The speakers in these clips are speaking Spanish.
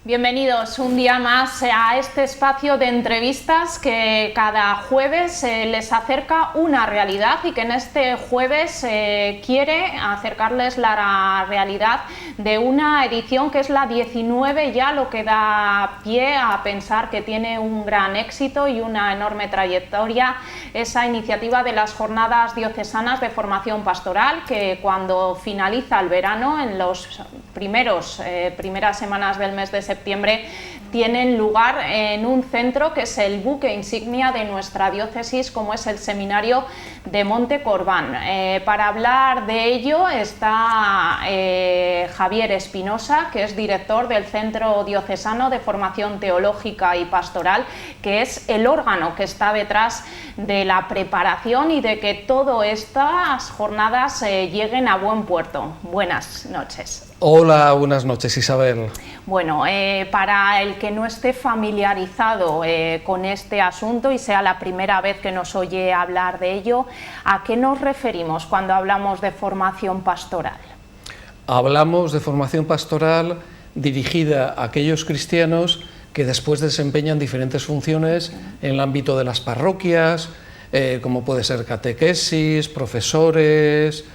Bienvenidos un día más a este espacio de entrevistas que cada jueves les acerca una realidad y que en este jueves quiere acercarles la realidad de una edición que es la 19 ya, lo que da pie a pensar que tiene un gran éxito y una enorme trayectoria, esa iniciativa de las Jornadas Diocesanas de Formación Pastoral, que cuando finaliza el verano, en los primeras semanas del mes de septiembre, tienen lugar en un centro que es el buque insignia de nuestra diócesis, como es el Seminario de Monte Corbán. Para hablar de ello está Javier Espinosa, que es director del Centro Diocesano de Formación Teológica y Pastoral, que es el órgano que está detrás de la preparación y de que todas estas jornadas lleguen a buen puerto. Buenas noches. Hola, buenas noches, Isabel. Bueno, para el que no esté familiarizado con este asunto y sea la primera vez que nos oye hablar de ello, ¿a qué nos referimos cuando hablamos de formación pastoral? Hablamos de formación pastoral dirigida a aquellos cristianos que después desempeñan diferentes funciones en el ámbito de las parroquias, como puede ser catequesis, profesores,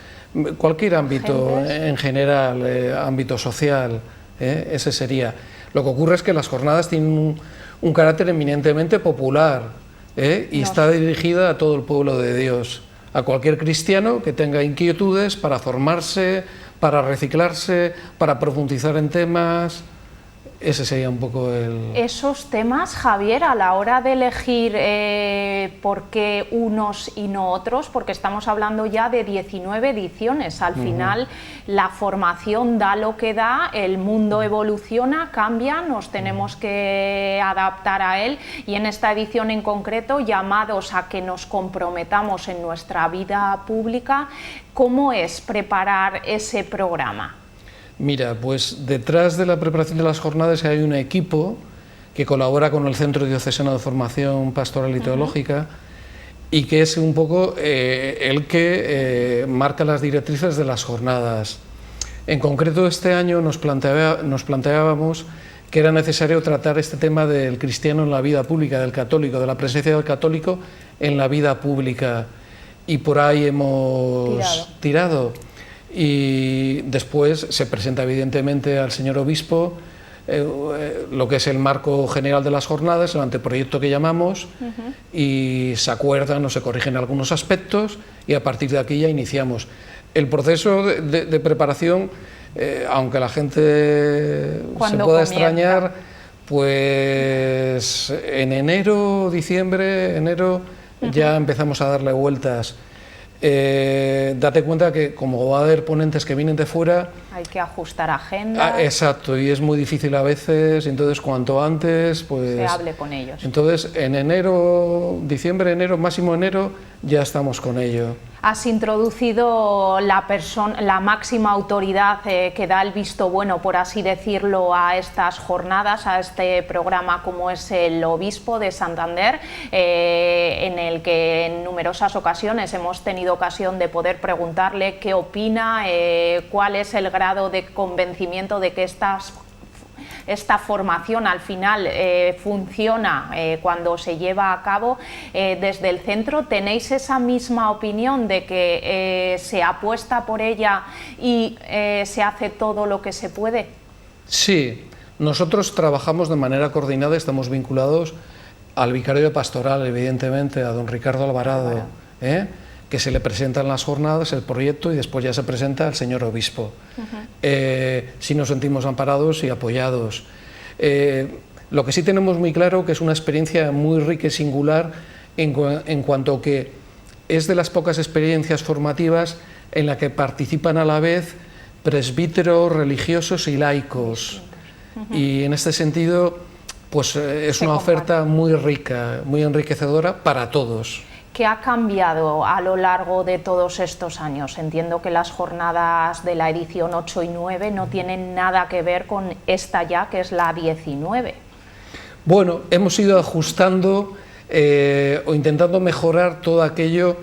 cualquier ámbito en general, ámbito social, ese sería. Lo que ocurre es que las jornadas tienen un carácter eminentemente popular y está dirigida a todo el pueblo de Dios, a cualquier cristiano que tenga inquietudes para formarse, para reciclarse, para profundizar en temas. Ese sería un poco el... Esos temas, Javier, a la hora de elegir por qué unos y no otros, porque estamos hablando ya de 19 ediciones, al final la formación da lo que da, el mundo evoluciona, cambia, nos tenemos que adaptar a él y en esta edición en concreto, llamados a que nos comprometamos en nuestra vida pública, ¿cómo es preparar ese programa? Mira, pues detrás de la preparación de las jornadas hay un equipo que colabora con el Centro Diocesano de Formación Pastoral y Teológica y que es un poco el que marca las directrices de las jornadas. En concreto, este año nos planteábamos que era necesario tratar este tema del cristiano en la vida pública, del católico, de la presencia del católico en la vida pública, y por ahí hemos tirado. Y después se presenta evidentemente al señor obispo lo que es el marco general de las jornadas, el anteproyecto que llamamos, y se acuerdan o se corrigen algunos aspectos y a partir de aquí ya iniciamos. El proceso de preparación, aunque la gente se pueda extrañar, pues en enero, ya empezamos a darle vueltas. Date cuenta que como va a haber ponentes que vienen de fuera, hay que ajustar agenda. Exacto, y es muy difícil a veces, entonces cuanto antes pues se hable con ellos. Entonces en enero, máximo enero, ya estamos con ello. Has introducido la máxima autoridad que da el visto bueno, por así decirlo, a estas jornadas, a este programa, como es el obispo de Santander, en el que en numerosas ocasiones hemos tenido ocasión de poder preguntarle qué opina, cuál es el grado de convencimiento de que esta formación al final funciona cuando se lleva a cabo. Desde el centro, ¿tenéis esa misma opinión de que se apuesta por ella y se hace todo lo que se puede? Sí, nosotros trabajamos de manera coordinada, estamos vinculados al vicario de pastoral, evidentemente, a don Ricardo Alvarado, que se le presenta en las jornadas el proyecto y después ya se presenta al señor obispo. Sí nos sentimos amparados y apoyados. Lo que sí tenemos muy claro que es una experiencia muy rica y singular en cuanto que es de las pocas experiencias formativas en la que participan a la vez presbíteros, religiosos y laicos. Y en este sentido, pues es una oferta muy rica, muy enriquecedora para todos. ¿Qué ha cambiado a lo largo de todos estos años? Entiendo que las jornadas de la edición 8 y 9 no tienen nada que ver con esta ya, que es la 19. Bueno, hemos ido ajustando o intentando mejorar todo aquello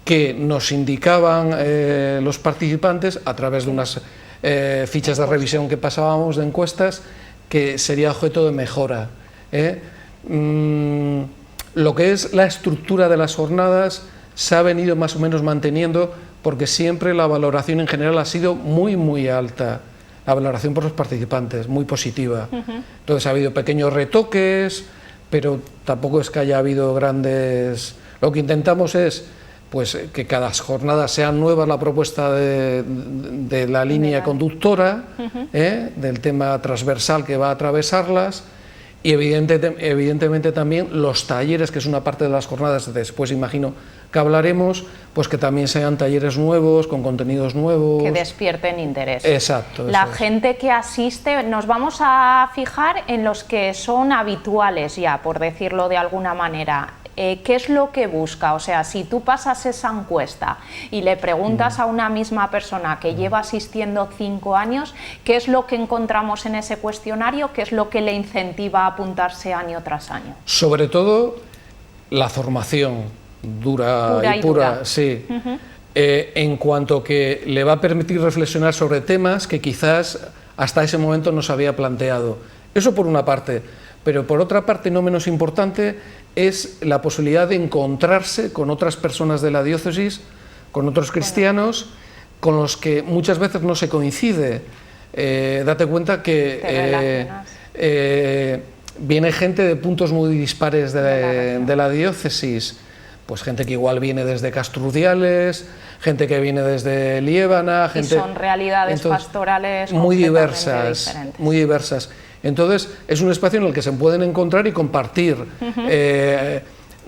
que nos indicaban los participantes a través de unas fichas de revisión que pasábamos, de encuestas, que sería objeto de mejora. Lo que es la estructura de las jornadas se ha venido más o menos manteniendo, porque siempre la valoración en general ha sido muy alta, la valoración por los participantes, muy positiva. Entonces ha habido pequeños retoques, pero tampoco es que haya habido grandes... Lo que intentamos es pues que cada jornada sea nueva la propuesta de la línea conductora, del tema transversal que va a atravesarlas, y evidentemente también los talleres, que es una parte de las jornadas, después imagino que hablaremos, pues que también sean talleres nuevos, con contenidos nuevos. Que despierten interés. Exacto. La gente que asiste, nos vamos a fijar en los que son habituales ya, por decirlo de alguna manera. ¿Qué es lo que busca? O sea, si tú pasas esa encuesta y le preguntas a una misma persona que lleva asistiendo 5 años, ¿qué es lo que encontramos en ese cuestionario? ¿Qué es lo que le incentiva a apuntarse año tras año? Sobre todo la formación dura y pura, sí. En cuanto que le va a permitir reflexionar sobre temas que quizás hasta ese momento no se había planteado. Eso por una parte, pero por otra parte, no menos importante, es la posibilidad de encontrarse con otras personas de la diócesis, con otros cristianos, con los que muchas veces no se coincide. Date cuenta que viene gente de puntos muy dispares de la diócesis, pues gente que igual viene desde Castrudiales, gente que viene desde Liébana, gente... Y son realidades pastorales muy diversas, muy diversas. Entonces, es un espacio en el que se pueden encontrar y compartir.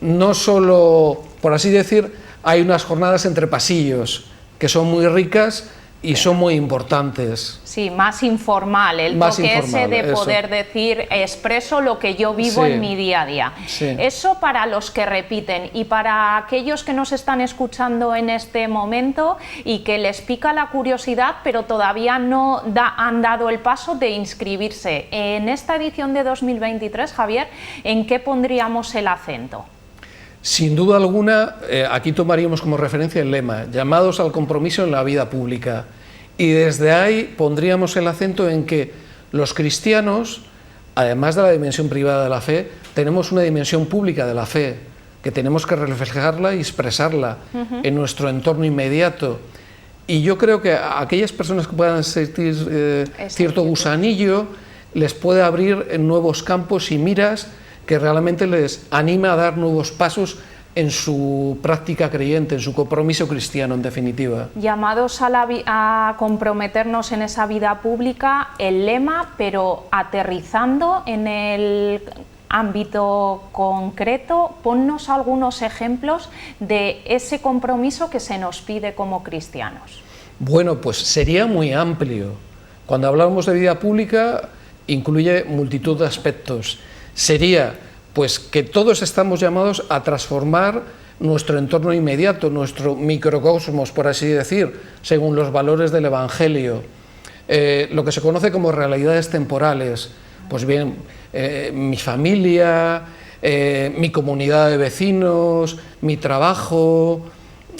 No solo, por así decir, hay unas jornadas entre pasillos que son muy ricas y son muy importantes. Sí, más informal, el toque ese de poder decir, expreso lo que yo vivo en mi día a día. Eso para los que repiten, y para aquellos que nos están escuchando en este momento y que les pica la curiosidad, pero todavía no han dado el paso de inscribirse. En esta edición de 2023, Javier, ¿en qué pondríamos el acento? Sin duda alguna, aquí tomaríamos como referencia el lema, llamados al compromiso en la vida pública. Y desde ahí pondríamos el acento en que los cristianos, además de la dimensión privada de la fe, tenemos una dimensión pública de la fe, que tenemos que reflejarla y expresarla en nuestro entorno inmediato. Y yo creo que a aquellas personas que puedan sentir cierto gusanillo, les puede abrir en nuevos campos y miras que realmente les anima a dar nuevos pasos en su práctica creyente, en su compromiso cristiano, en definitiva. Llamados a comprometernos en esa vida pública, el lema, pero aterrizando en el ámbito concreto, ponnos algunos ejemplos de ese compromiso que se nos pide como cristianos. Bueno, pues sería muy amplio. Cuando hablamos de vida pública, incluye multitud de aspectos. Sería pues que todos estamos llamados a transformar nuestro entorno inmediato, nuestro microcosmos, por así decir, según los valores del Evangelio, lo que se conoce como realidades temporales, pues bien, mi familia, mi comunidad de vecinos, mi trabajo,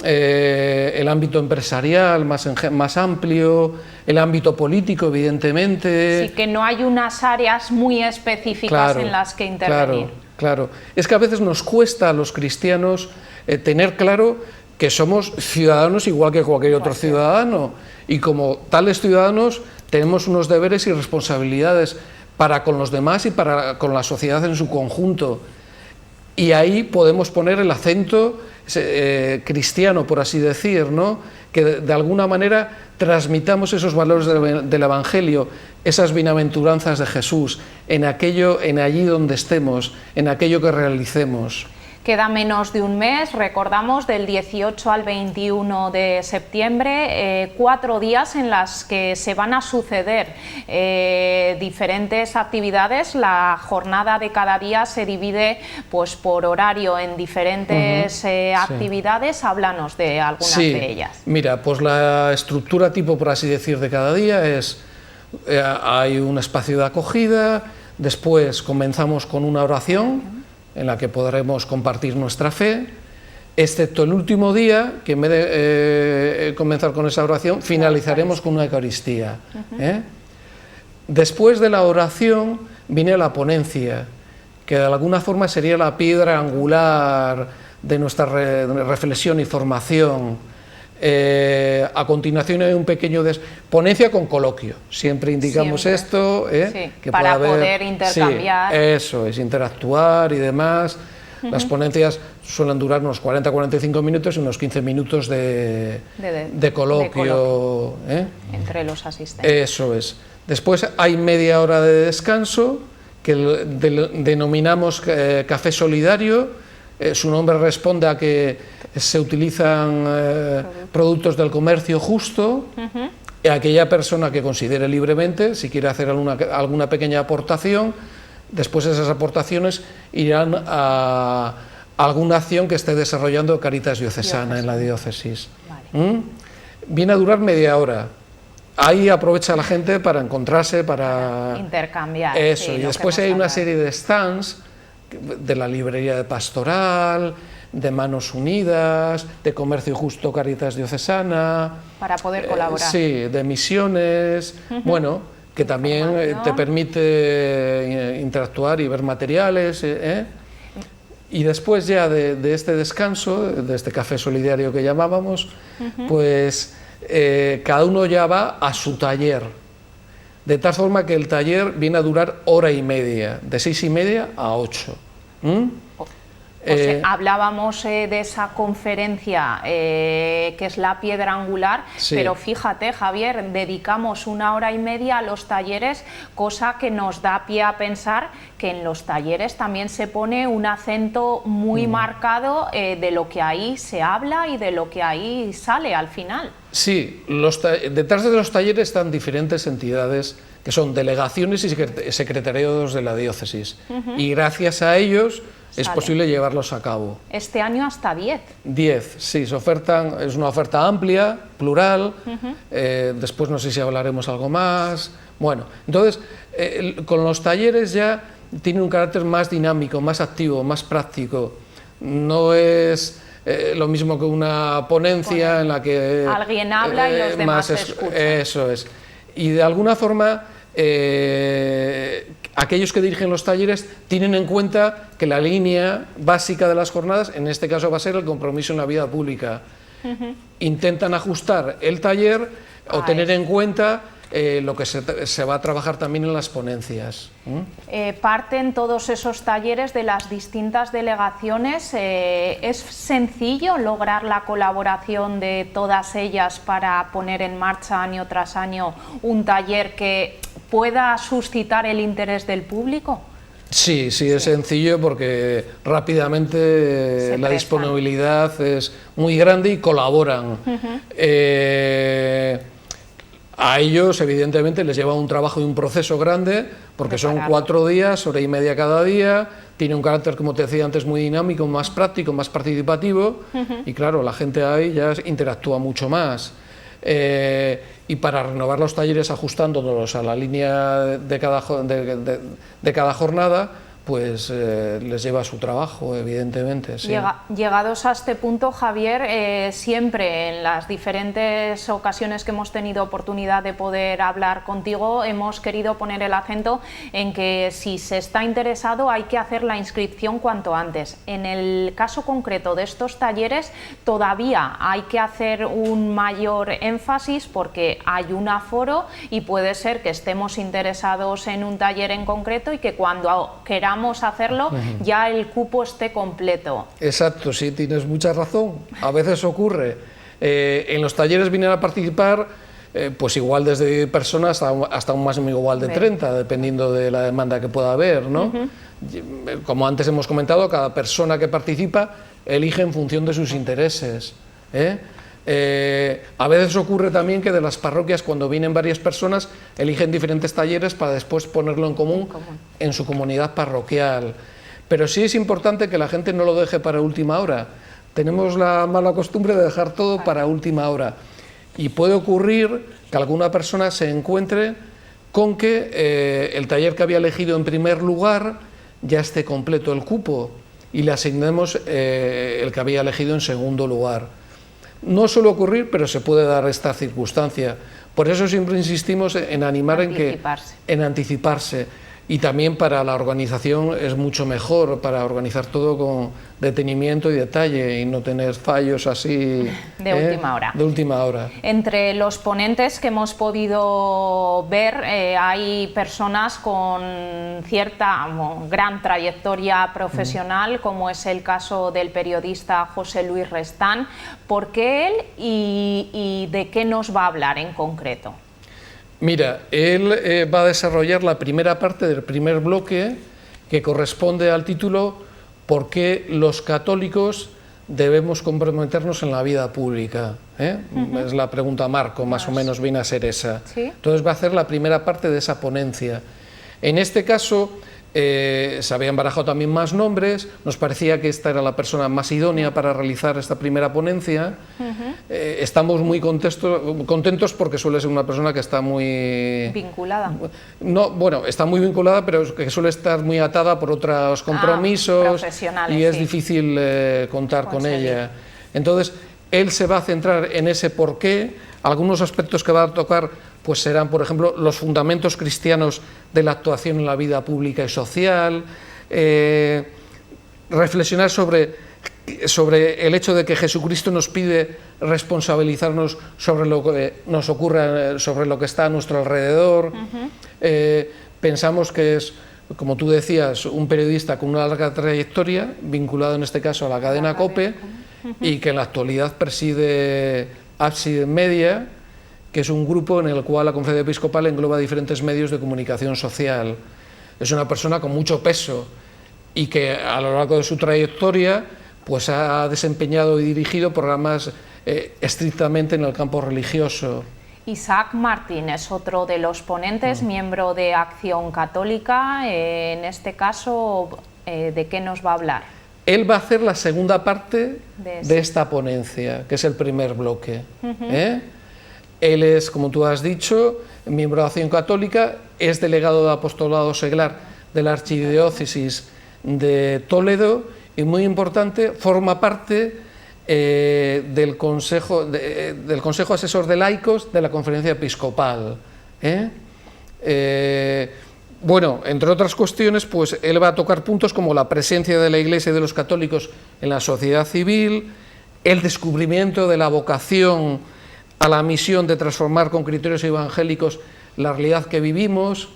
el ámbito empresarial más amplio, el ámbito político, evidentemente. Sí, que no hay unas áreas muy específicas en las que intervenir. Claro. Es que a veces nos cuesta a los cristianos tener claro que somos ciudadanos igual que cualquier otro ciudadano, y como tales ciudadanos tenemos unos deberes y responsabilidades para con los demás y para con la sociedad en su conjunto. Y ahí podemos poner el acento cristiano, por así decir, ¿no? Que de alguna manera transmitamos esos valores del Evangelio, esas bienaventuranzas de Jesús, en allí donde estemos, en aquello que realicemos. Queda menos de un mes, recordamos, del 18 al 21 de septiembre, 4 días en las que se van a suceder diferentes actividades. La jornada de cada día se divide pues, por horario en diferentes actividades. Háblanos de algunas de ellas. Mira, pues la estructura tipo, por así decir, de cada día es, hay un espacio de acogida, después comenzamos con una oración, en la que podremos compartir nuestra fe, excepto el último día, que en vez de comenzar con esa oración, finalizaremos con una Eucaristía. Después de la oración viene la ponencia, que de alguna forma sería la piedra angular de nuestra reflexión y formación. A continuación hay un pequeño ponencia con coloquio, siempre indicamos esto, que para poder intercambiar. Sí, eso es, interactuar y demás. Las ponencias suelen durar unos 40-45 minutos y unos 15 minutos de coloquio. Entre los asistentes. Eso es. Después hay media hora de descanso, que denominamos café solidario. Su nombre responde a que se utilizan productos del comercio justo, y aquella persona que considere libremente, si quiere hacer alguna pequeña aportación, después esas aportaciones irán a alguna acción que esté desarrollando Cáritas Diocesana en la diócesis. Vale. Viene a durar media hora. Ahí aprovecha la gente para encontrarse, para intercambiar. Eso, sí, y después hay una serie de stands de la librería de Pastoral, de Manos Unidas, de Comercio Justo Cáritas Diocesana. Para poder colaborar. Sí, de misiones, bueno, que también te permite interactuar y ver materiales. Y después ya de este descanso, de este café solidario que llamábamos, pues cada uno ya va a su taller, de tal forma que el taller viene a durar hora y media, de 6:30 a 8. Hablábamos de esa conferencia que es la piedra angular, sí. Pero fíjate, Javier, dedicamos 1 hora y media a los talleres, cosa que nos da pie a pensar que en los talleres también se pone un acento muy marcado de lo que ahí se habla y de lo que ahí sale al final. Sí, detrás de los talleres están diferentes entidades que son delegaciones y secretariados de la diócesis, y gracias a ellos es posible llevarlos a cabo. Este año hasta 10. 10, sí, es una oferta amplia, plural, después no sé si hablaremos algo más. Bueno, entonces, con los talleres ya tiene un carácter más dinámico, más activo, más práctico. No es lo mismo que una ponencia en la que alguien habla y los demás escuchan. Eso es. Y de alguna forma aquellos que dirigen los talleres tienen en cuenta que la línea básica de las jornadas, en este caso va a ser el compromiso en la vida pública. Intentan ajustar el taller o tener en cuenta lo que se va a trabajar también en las ponencias. Parten todos esos talleres de las distintas delegaciones. ¿Es sencillo lograr la colaboración de todas ellas para poner en marcha año tras año un taller que pueda suscitar el interés del público? Sí, es sencillo porque rápidamente la disponibilidad es muy grande y colaboran. A ellos, evidentemente, les lleva un trabajo y un proceso grande, porque son 4 días, 1 hora y media cada día, tiene un carácter, como te decía antes, muy dinámico, más práctico, más participativo, y claro, la gente ahí ya interactúa mucho más. Y para renovar los talleres ajustándonos a la línea de cada jornada, pues les lleva su trabajo, evidentemente. Sí. Llegados a este punto, Javier, siempre en las diferentes ocasiones que hemos tenido oportunidad de poder hablar contigo, hemos querido poner el acento en que si se está interesado hay que hacer la inscripción cuanto antes. En el caso concreto de estos talleres todavía hay que hacer un mayor énfasis porque hay un aforo y puede ser que estemos interesados en un taller en concreto y que cuando queramos hacerlo ya el cupo esté completo. Exacto, sí, tienes mucha razón. A veces ocurre. En los talleres vienen a participar pues igual desde personas hasta un máximo igual de 30, dependiendo de la demanda que pueda haber, ¿no? Como antes hemos comentado, cada persona que participa elige en función de sus intereses. A veces ocurre también que de las parroquias, cuando vienen varias personas, eligen diferentes talleres para después ponerlo en común en su comunidad parroquial. Pero sí es importante que la gente no lo deje para última hora. Tenemos la mala costumbre de dejar todo para última hora. Y puede ocurrir que alguna persona se encuentre con que el taller que había elegido en primer lugar ya esté completo el cupo y le asignemos el que había elegido en segundo lugar. No suele ocurrir, pero se puede dar esta circunstancia, Por eso siempre insistimos en animar en anticiparse. Y también para la organización es mucho mejor, para organizar todo con detenimiento y detalle y no tener fallos así de última hora. De última hora. Entre los ponentes que hemos podido ver hay personas con cierta gran trayectoria profesional, como es el caso del periodista José Luis Restán. ¿Por qué él y de qué nos va a hablar en concreto? Mira, él va a desarrollar la primera parte del primer bloque, que corresponde al título ¿Por qué los católicos debemos comprometernos en la vida pública? Es la pregunta marco, más o menos viene a ser esa. ¿Sí? Entonces va a hacer la primera parte de esa ponencia. En este caso se habían barajado también más nombres, nos parecía que esta era la persona más idónea para realizar esta primera ponencia. Estamos muy contentos porque suele ser una persona que está muy... ¿Vinculada? No, bueno, está muy vinculada, pero que suele estar muy atada por otros compromisos profesionales, y es difícil contar con ella. Entonces, él se va a centrar en ese porqué. Algunos aspectos que va a tocar pues serán, por ejemplo, los fundamentos cristianos de la actuación en la vida pública y social, reflexionar sobre el hecho de que Jesucristo nos pide responsabilizarnos sobre lo que nos ocurre, sobre lo que está a nuestro alrededor. Pensamos que es, como tú decías, un periodista con una larga trayectoria, vinculado en este caso a la cadena COPE, y que en la actualidad preside Ábside Media, que es un grupo en el cual la Conferencia Episcopal engloba diferentes medios de comunicación social. Es una persona con mucho peso y que a lo largo de su trayectoria pues ha desempeñado y dirigido programas estrictamente en el campo religioso. Isaac Martín es otro de los ponentes, miembro de Acción Católica. En este caso, ¿de qué nos va a hablar? Él va a hacer la segunda parte de esta ponencia, que es el primer bloque. Él es, como tú has dicho, miembro de Acción Católica, es delegado de apostolado seglar de la Archidiócesis de Toledo y, muy importante, forma parte del Consejo Asesor de Laicos de la Conferencia Episcopal. Bueno, entre otras cuestiones, pues él va a tocar puntos como la presencia de la Iglesia y de los católicos en la sociedad civil, el descubrimiento de la vocación a la misión de transformar con criterios evangélicos la realidad que vivimos.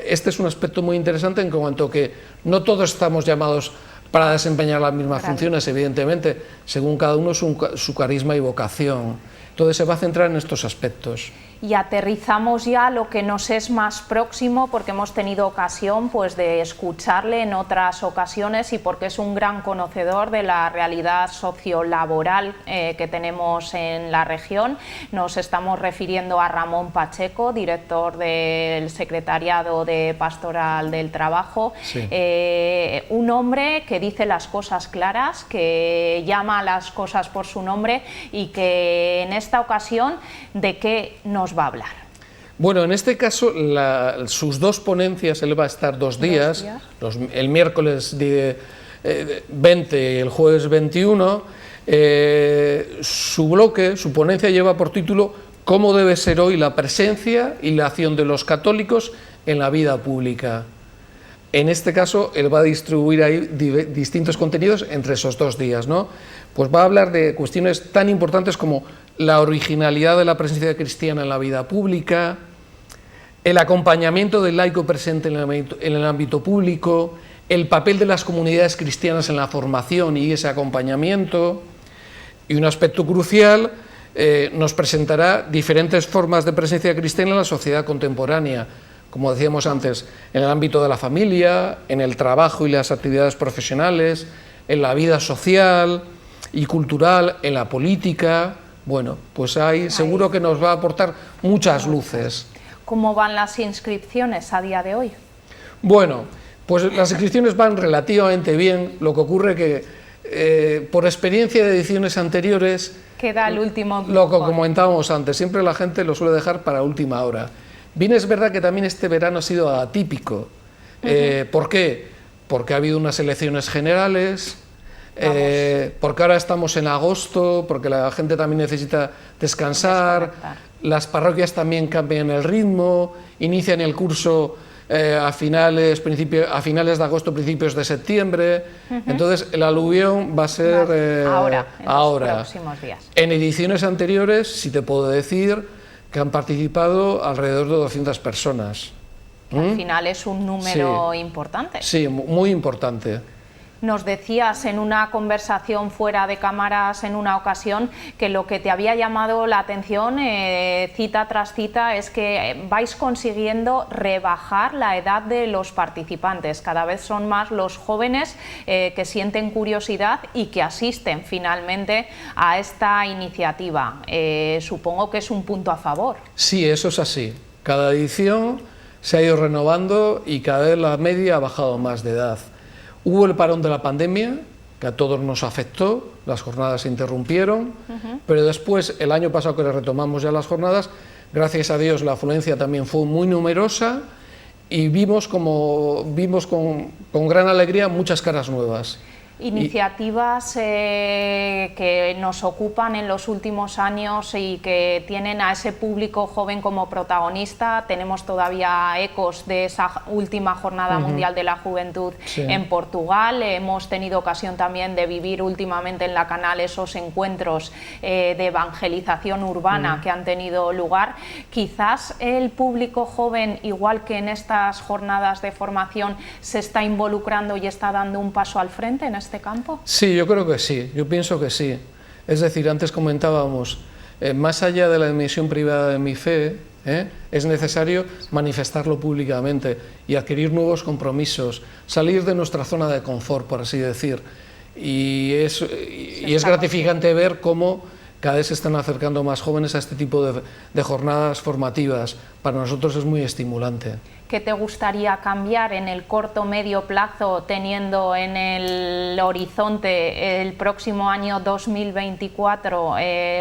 Este es un aspecto muy interesante en cuanto que no todos estamos llamados para desempeñar las mismas funciones, evidentemente, según cada uno su carisma y vocación. Entonces se va a centrar en estos aspectos. Y aterrizamos ya a lo que nos es más próximo, porque hemos tenido ocasión pues de escucharle en otras ocasiones y porque es un gran conocedor de la realidad sociolaboral que tenemos en la región. Nos estamos refiriendo a Ramón Pacheco, director del Secretariado de Pastoral del Trabajo. Sí. Un hombre que dice las cosas claras, que llama a las cosas por su nombre y que en esta ocasión, ¿de qué nos va a hablar? Bueno, en este caso sus dos ponencias, él va a estar dos días. El miércoles 20 y el jueves 21, su ponencia lleva por título ¿Cómo debe ser hoy la presencia y la acción de los católicos en la vida pública? En este caso, él va a distribuir ahí distintos contenidos entre esos 2 días, ¿no? Pues va a hablar de cuestiones tan importantes como la originalidad de la presencia cristiana en la vida pública, el acompañamiento del laico presente en el ámbito público, el papel de las comunidades cristianas en la formación y ese acompañamiento, y un aspecto crucial, nos presentará diferentes formas de presencia cristiana en la sociedad contemporánea, como decíamos antes, en el ámbito de la familia, en el trabajo y las actividades profesionales, en la vida social y cultural, en la política. Bueno, pues seguro que nos va a aportar muchas luces. ¿Cómo van las inscripciones a día de hoy? Bueno, pues las inscripciones van relativamente bien. Lo que ocurre que, por experiencia de ediciones anteriores, queda el último. Lo que comentábamos antes, siempre la gente lo suele dejar para última hora. Bien, es verdad que también este verano ha sido atípico. ¿Por qué? Porque ha habido unas elecciones generales, porque ahora estamos en agosto, porque la gente también necesita descansar, las parroquias también cambian el ritmo, inician el curso a finales de agosto, principios de septiembre. Entonces el aluvión va a ser ahora, ahora. En los próximos días. En ediciones anteriores, sí te puedo decir que han participado alrededor de 200 personas. Al final es un número importante. Sí, muy importante. Nos decías en una conversación fuera de cámaras en una ocasión que lo que te había llamado la atención cita tras cita es que vais consiguiendo rebajar la edad de los participantes. Cada vez son más los jóvenes que sienten curiosidad y que asisten finalmente a esta iniciativa. Supongo que es un punto a favor. Sí, eso es así. Cada edición se ha ido renovando y cada vez la media ha bajado más de edad. Hubo el parón de la pandemia, que a todos nos afectó, las jornadas se interrumpieron, pero después, el año pasado que retomamos ya las jornadas, gracias a Dios la afluencia también fue muy numerosa y vimos con gran alegría muchas caras nuevas. Iniciativas que nos ocupan en los últimos años y que tienen a ese público joven como protagonista. Tenemos todavía ecos de esa última Jornada Mundial de la Juventud en Portugal. Hemos tenido ocasión también de vivir últimamente en la Canal esos encuentros de evangelización urbana que han tenido lugar. Quizás el público joven, igual que en estas jornadas de formación, se está involucrando y está dando un paso al frente en este campo? Sí, yo creo que sí, yo pienso que sí. Es decir, antes comentábamos, más allá de la dimensión privada de mi fe, es necesario manifestarlo públicamente y adquirir nuevos compromisos, salir de nuestra zona de confort, por así decir. Y es gratificante ver cómo cada vez se están acercando más jóvenes a este tipo de jornadas formativas. Para nosotros es muy estimulante. ¿Qué te gustaría cambiar en el corto medio plazo, teniendo en el horizonte el próximo año 2024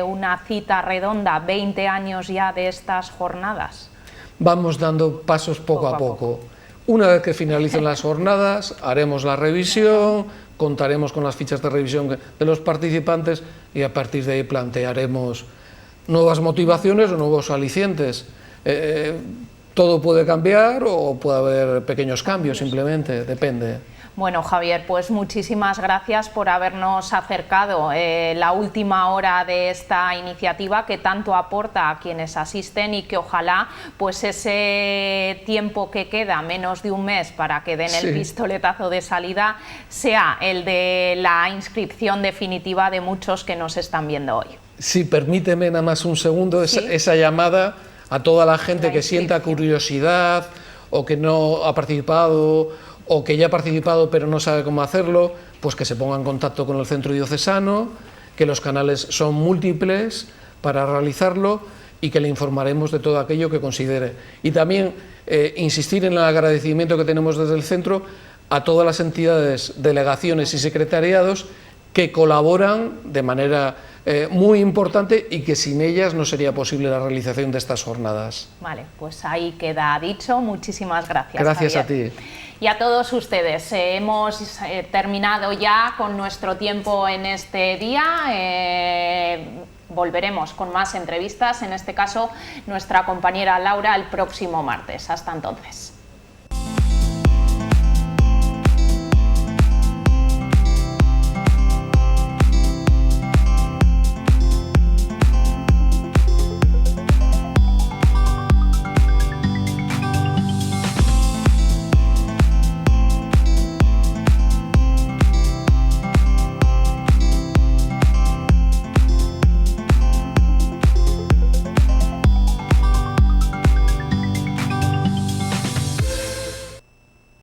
una cita redonda, 20 años ya de estas jornadas? Vamos dando pasos poco a poco. Una vez que finalicen las jornadas, haremos la revisión, contaremos con las fichas de revisión de los participantes y a partir de ahí plantearemos nuevas motivaciones o nuevos alicientes. Todo puede cambiar o puede haber pequeños cambios, simplemente, depende. Bueno, Javier, pues muchísimas gracias por habernos acercado la última hora de esta iniciativa que tanto aporta a quienes asisten y que ojalá pues ese tiempo que queda, menos de un mes para que den el pistoletazo de salida, sea el de la inscripción definitiva de muchos que nos están viendo hoy. Sí, permíteme nada más un segundo esa llamada a toda la gente que sienta curiosidad o que no ha participado o que ya ha participado pero no sabe cómo hacerlo, pues que se ponga en contacto con el centro diocesano, que los canales son múltiples para realizarlo y que le informaremos de todo aquello que considere. Y también insistir en el agradecimiento que tenemos desde el centro a todas las entidades, delegaciones y secretariados que colaboran de manera muy importante y que sin ellas no sería posible la realización de estas jornadas. Vale, pues ahí queda dicho. Muchísimas gracias. Gracias, Javier. a ti. Y a todos ustedes, hemos terminado ya con nuestro tiempo en este día. Volveremos con más entrevistas, en este caso nuestra compañera Laura, el próximo martes. Hasta entonces.